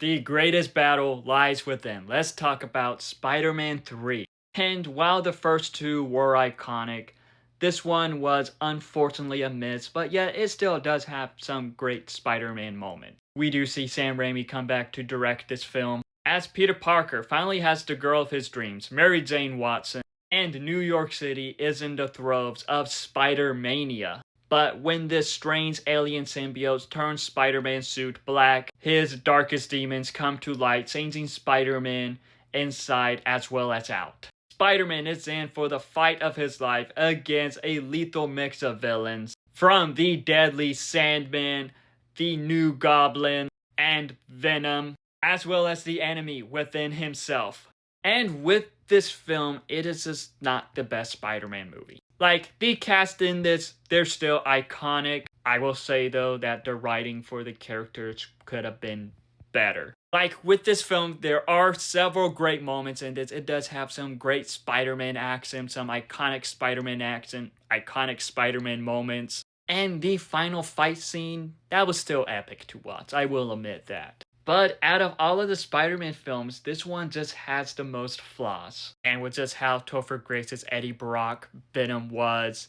The greatest battle lies within. Let's talk about Spider-Man 3. And while the first two were iconic, this one was unfortunately a miss, but yet it still does have some great Spider-Man moments. We do see Sam Raimi come back to direct this film, as Peter Parker finally has the girl of his dreams, Mary Jane Watson, and New York City is in the throes of Spider-Mania. But when this strange alien symbiote turns Spider-Man's suit black, his darkest demons come to light, changing Spider-Man inside as well as out. Spider-Man is in for the fight of his life against a lethal mix of villains, from the deadly Sandman, the New Goblin, and Venom, as well as the enemy within himself. And with this film, it is just not the best Spider-Man movie. Like, the cast in this, they're still iconic. I will say, though, that the writing for the characters could have been better. Like, with this film, there are several great moments in this. It does have some great Spider-Man action, some iconic Spider-Man action, iconic Spider-Man moments. And the final fight scene, that was still epic to watch, I will admit that. But out of all of the Spider-Man films, this one just has the most flaws. And with just how Topher Grace's Eddie Brock Venom was,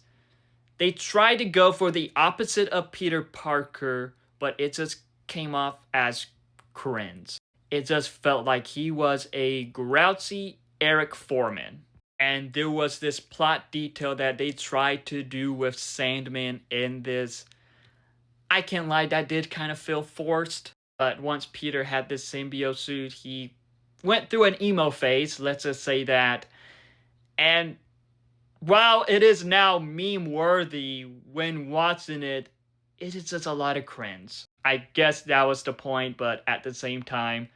they tried to go for the opposite of Peter Parker, but it just came off as cringe. It just felt like he was a grouchy Eric Foreman. And there was this plot detail that they tried to do with Sandman in this. I can't lie, that did kind of feel forced. But once Peter had this symbiote suit, he went through an emo phase, let's just say that. And while it is now meme-worthy when watching it, it is just a lot of cringe. I guess that was the point, but at the same time,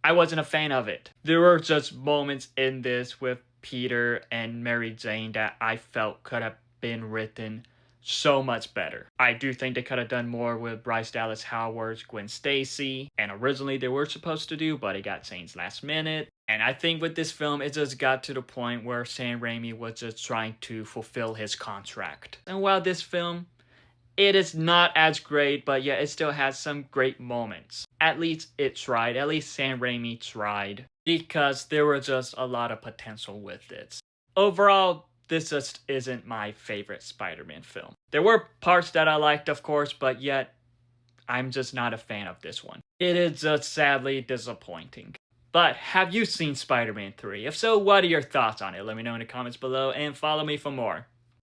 I wasn't a fan of it. There were just moments in this with Peter and Mary Jane that I felt could have been written so much better. I do think they could have done more with Bryce Dallas Howard's Gwen Stacy, and originally they were supposed to do, but it got changed last minute. And I think with this film, it just got to the point where Sam Raimi was just trying to fulfill his contract. And while this film, it is not as great, but yeah, it still has some great moments. At least it tried. At least Sam Raimi tried. Because there was just a lot of potential with it. Overall, this just isn't my favorite Spider-Man film. There were parts that I liked, of course, but yet I'm just not a fan of this one. It is just sadly disappointing. But have you seen Spider-Man 3? If so, what are your thoughts on it? Let me know in the comments below and follow me for more.